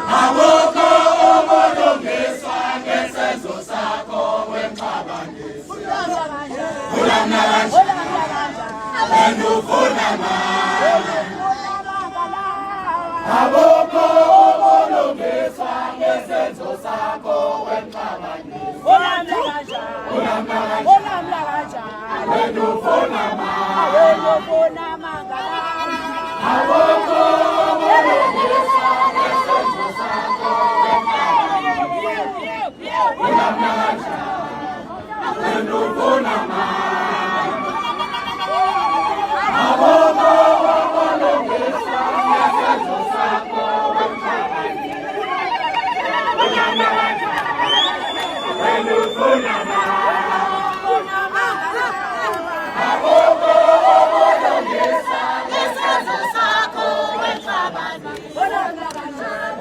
Awukho obolungiswa ngesenzo sakho wemxabanisi. Ulamla kanjani wena ufuna mali. Awukho obolungiswa ngesenzo sakho wemxabanisi. Ulamla kanjani wena ufuna mali. Awukho obolungiswa ngesenzo sakho wemxabanisi. Ulamla kanjani wena ufuna mali. Awukho obolungiswa ngesenzo sakho wemxabanisi. Ulamla kanjani wena ufuna mali. Awukho obolungiswa ngesenzo sakho wemxabanisi.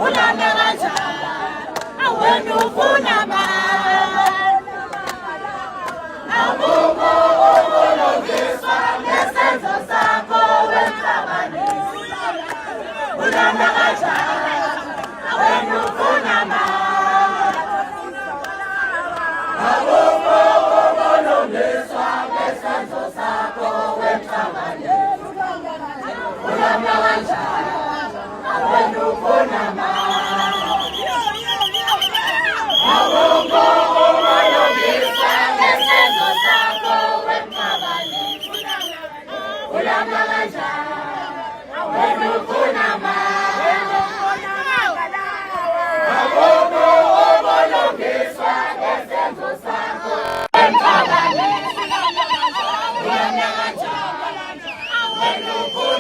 Ulamla kanjani wena ufuna mali. Awukho obolungiswa ngesenzo sakho wemxabanisi. Ulamla kanjani wena ufuna mali. Awukho obolungiswa ngesenzo sakho wemxabanisi. Ulamla kanjani wena ufuna mali. Awukho obolungiswa ngesenzo sakho wemxabanisi. Ulamla kanjani wena ufuna mali. Awukho obolungiswa ngesenzo sakho wemxabanisi. Ulamla kanjani wena ufuna